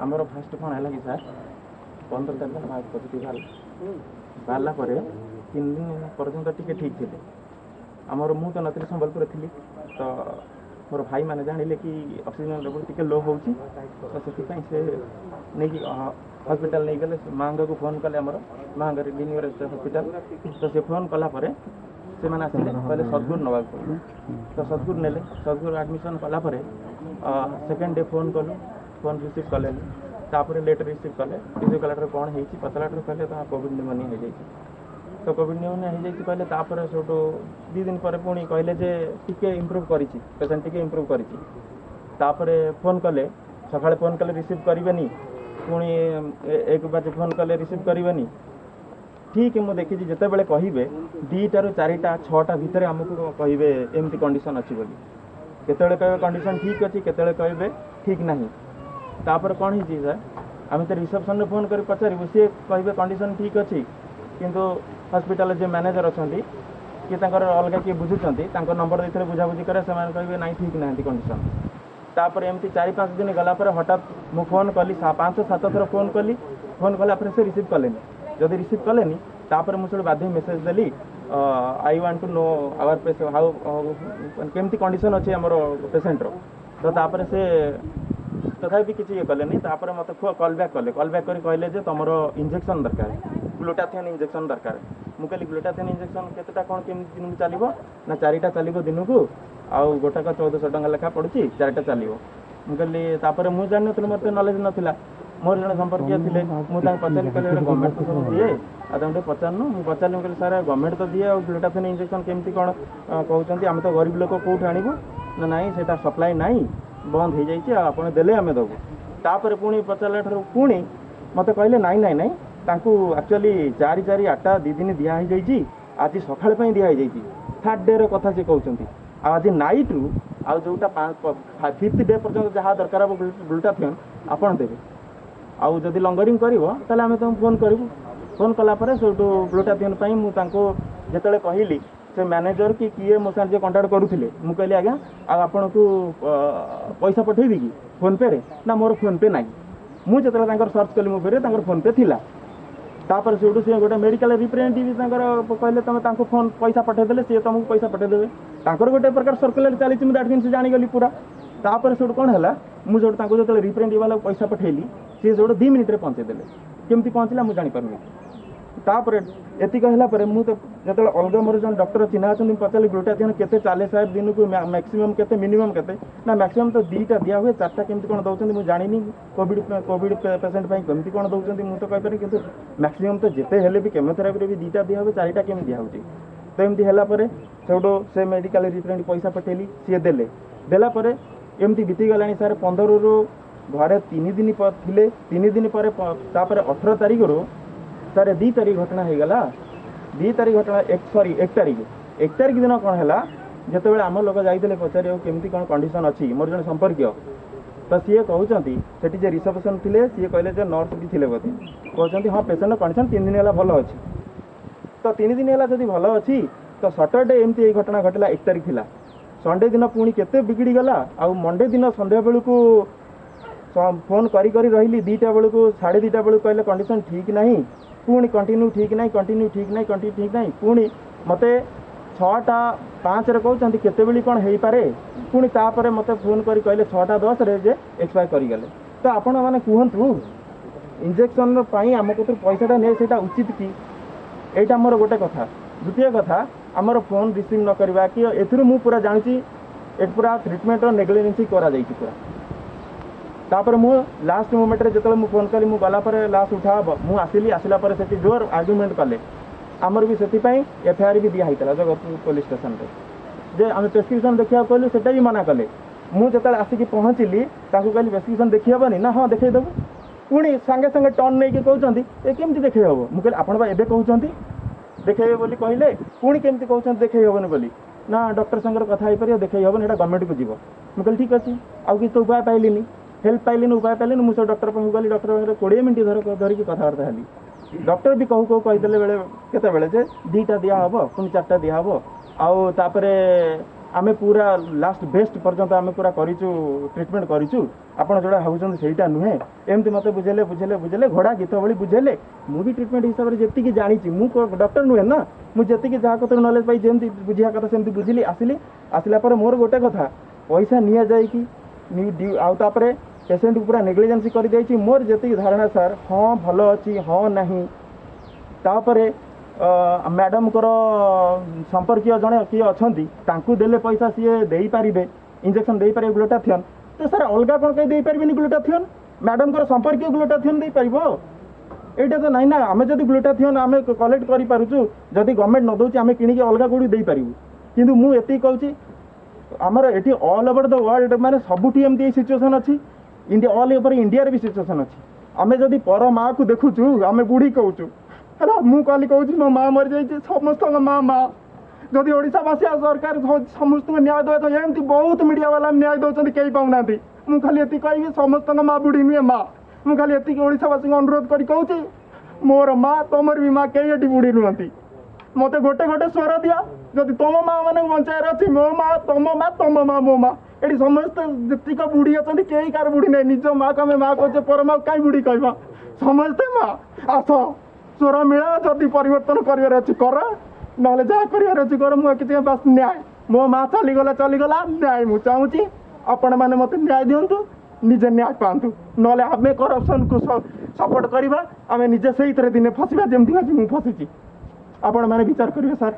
आमर फास्ट कौन है कि सर 15 तारीख मार्क पॉजिटिव बाहरला 3 दिन पर्यंत टिके ठीक थे आमर मु तो नी संबलपुर थी तो मोर भाई मैंने जानिले कि ऑक्सीजन लेवल टिके लो हो तो से नहीं हॉस्पिटल नहीं गले मांग को फोन कले आमर मांग यूनिवर्सिटी हॉस्पिटल तो से फोन कलापर से मैंने आसिले कहले सदगुर नवा तो सदगुर नेले सदगुर एडमिशन कलापर सेकेंड डे फोन कलु फोन रिसीव कले तापर लेटर रिसीव कले कौन है पचलाटर कहले तो कोविड निमोनिया हो जाए तो कोविड निमोनिया हो जाए कहले तापर से 2 दिन पर पुणी कहले जे टिके इम्प्रूव करिछि पेशेंट टिके इम्प्रूव करिछि तापर फोन कले सकाळे फोन कले रिसीव करिवेनी पुणी 1 बजे फोन कले रिसीव करिवेनी ठीक है मुझे देखी जिते बड़े कहे 2टा ରୁ 4टा 6टा भितर आमको कहे एमती कंडीशन अच्छी बोली केतले कहे कंडीशन ठीक अच्छी केतले कहे ठीक नहीं तापर कौन है सर आम तो रिसेप्शन फोन कर पचारू सी कहे कंडीशन ठीक अच्छी किंतु हॉस्पिटल जो मैनेजर अच्छा कि अलग किए बुझुंट नंबर देते बुझाबुझी करे से कहे ना ठीक ना कंडीशन तापर एमती 4-5 दिन गलापर हठात मु फोन कली 5-7 थर फोन कलापर से रिसीव कले जदि रिसीव कले तापर मुझे बाध्य मेसेज देली I want to know our patient how केमती कंडीशन अच्छे आमर पेशेंट तो तापर से तथापि किसी ये कले तापर मत कॉल बैक कर कहले जे तुम इंजेक्शन दरकार ग्लूटाथियन इंजेक्शन दरकार मुझे ग्लूटाथियन इंजेक्शन केतेटा कौन केमती दिन चलो ना 4टा चलो दिन को आउ गोटाक 1400 टंका लेखा पड़ुची 4टा चलो मुझे मुझे जान मत नॉलेज नाला मोर जन संपर्क थे मुझे पचारि कहले गवर्नमेंट तो सब दिए आदमी पचारनु मुझे पचारि कहली सार गवर्नमेंट तो दिए और ग्लूटाथियन इंजेक्शन केमती कौन कहते आम तो गरीब लोक कौट आणबू ना नाई से सप्लाई नाई बंद हो जाइए आप देले आम देवु तापर पुणी पचारा ठार पुणी मत कहले नाई नाई नाई एक्चुअली 4-8 2 दिन दिखाई आज सकाल दिखाई थर्ड डे कथा से कहते आज नाइट रू आउ जोटा 5th डे पर्यटन जहाँ दरकार हम ग्लूटाथियन आपड़ देवे आउ जदि लंगरिंग कर आम तुम फोन करूँ फोन कलापर से ग्लूटाथियन मुझे जिते कहली से मैनेजर कि किए मो साथ जो कंटाक्ट करुले मुझे कहली आज्ञा आपन को पैसा पठेबी कि फोन पे रे ना मोर फोन पे ना मुझे सर्च कली मोबाइल फोन पे थिला तापर से गोटे मेडिकल रिप्रेजेंटेटिव कहले तुम फोन पैसा पठेदेले सी तुमको पैसा पठेदेवे तांकर गोटे प्रकार सर्कुलर चली मुझे दैट मीन्स जानीगली पूरा तापर से कौन है मुझे जो रिप्रेजेंटेटिव वाला पैसा पठेली सी जो 2 मिनिट पहुँचेदेले केमती पहुँचला मुझे जानीपारे तापर एति कहला पर मु तो जो अलग मोर जो डॉक्टर चिन्हा अच्छे पचारे ग्लूटाथियन केते चले सार दिन को मैक्सिमम केते मिनिमम केते ना मैक्सिमम तो 2टा दिया हुए 4टा केमती कौन दौरान मुझे जानी कोविड पेशेंट केमती कौन दौरान मुझे तो कहीपर कि मैक्सिमम तो जिते हेले भी केमोथेरापी भी 2टा दिया हुए 4टा केमी दिया होती तो एमती है से मेडिकल रिप्रेजेंटेटिव पैसा पठेली सी देलापर एमती बीती गला सार 15 रू घरे 3 दिन थे 3 दिन पर 18 तारीख रू सारे 2 तारीख घटना हो गला 2 तारीख घटना 1 तारीख दिन कौन है जो आम लोग जाते पचारे केमती कौन कंडीशन अच्छी मोर जन संपर्क तो सी कहते से रिसेप्शन थे सी कहले नर्स भी थे बोधे कहते हाँ पेशेंट कंडीशन 3 दिन है भल अच्छी तो 3 दिन है जब भल अच्छी तो सटरडे एमती ये घटना घटला 1 तारीख थी संडे दिन पुणी केते बिगड़ी गला आउ मंडे दिन संध्या बेलू को फोन करी रही 2टा बेलू को 2:30 बेलू कहले कंडीशन ठीक नहीं पुणी कंटिन्यू ठीक नहीं पुणी मत 6:05 कहते केते कौन हो पारे पुणी तापर मत फोन करी कहले 6:10 जे एक्सपायर करीगले तो आपण मैंने कहतु इंजेक्शन आम को पैसाटा नहीं से उचित कि यहाँ मोर गोटे कथा द्वितीय कथा आमर फोन रिसीव न करवा कि एथुरु मु पूरा जानी पूरा ट्रिटमेंट नेग्लिजेंसी करा जाइछि पूरा तापर मु लास्ट मोमेंट रे जतले मु फोन कली मु गला पर लास्ट उठाब मु आसिली आसिला पर सेति जोर आर्गुमेंट कले आमर भी सेति पई एफआईआर भी दिया हितला जगतपुर पुलिस स्टेशन रे जे हम प्रेस्क्रिप्शन देखिया कहली सेटा भी मना कले मु जतले आसिकी पहुँचली ताकू कहली प्रेस्क्रिप्शन देखि हेबनी ना हाँ देखै देबो पुणी संगे संगे टर्न नहीं कि कहते ये केमती देखै हेबो मु कहली आपण बा एबे कहउचंती देखै बोली कहले पुणी केमती कहउचंती देखै हेबनी बोली ना डॉक्टर संगे कथा हो पार देखै हेबनी एटा गवर्नमेंट को जीव मु कहली ठीक अछि आउ कि तो उपाय पाइलिनी हेल्प पाइलिनी उपाय पाइलिनी मुझे डॉक्टर पाखु गली डॉक्टर 20 मिनट धरिकी कथबार्ता हेली डॉक्टर भी कहू कहीदेले बेले केते बेले जे 2टा दिया हबो पुणी 4टा दिया हबो आउ तापरे आमे पूरा लास्ट बेस्ट पर्यंत आमे पूरा करिचु ट्रीटमेंट करिचु आपण जोड़ा भावुं सेटा नुहे एमती मत बुझेले बुझेले बुझेले घोड़ा गीत भली बुझेले मु भी ट्रीटमेंट हिसाब से जी जानी मु डॉक्टर नुहे ना मुझे जहाँ कत नॉलेज पाई जमी बुझा कथा सेमती बुझिली आसिली आसला पर मोर गोटे कथा पैसा निया जाए कि आउे पेसेंट को पूरा नेग्लिजेंसी कर देछि मोर जी धारणा सर हाँ भल अच्छी हाँ नहीं तापर मैडम को संपर्कीय जड़े किए अच्छा देले पैसा सी दे पारे इंजेक्शन दे पारे ग्लूटाथियन तो सर अलग कौन कहीं दे पारे ग्लूटाथियन मैडम को संपर्कीय ग्लूटाथियन दे पार एटा तो नहीं ना आम जब ग्लूटाथियन आम कलेक्ट करूँ जदि गवर्नमेंट न दौर आम कि अलग कौटी दे पारू कि मुझे कहूँ आमर ये ऑल ओवर द वर्ल्ड माने सबुठी एमती सिचुएसन अच्छी इंडिया ऑल ओवर इंडिया भी सिचुएसन अच्छी आम जदि पर माँ को देखुचु आम बुढ़ी कहूँ है मु कहली कहूँ मो माँ मरी जाइए समस्त माँ माँ जदि ओडावासी सरकार समस्त न्याय दे तो एमती बहुत मीडिया वाला न्याय दौरान कहीं पाऊना मुझे खाली ये कहि समस्त माँ बुढ़ी नुहे माँ मुझे खाली ये ओडावासी अनुरोध कर कहूँ मोर माँ तुमर भी माँ कहीं ये बुढ़ी नुहति मत गोटे गोटे स्वर दिया जदि तुम माँ मान बचार अच्छी मो माँ तुम माँ मो माँ ये समस्त जीक बुढ़ी अच्छा कहीं कार बुढ़ी नहीं निज माँ को आम माँ कहे पर माँ कहीं बुढ़ी कह समस्ते माँ आस स्वर मिला जदि परिवर्तन करार अच्छी कर ना जहाँ करार अच्छी कर मुझे बस न्याय मो माँ चलीगला न्याय मुझे चाहूँगी आपण मैंने मत न्याय दिंतु निजे न्याय पातु ना आम करप्शन को सपोर्ट करवा आम निजे से दिने फसवा जमी आज मुझे फसी आपण मैंने विचार करेंगे सर।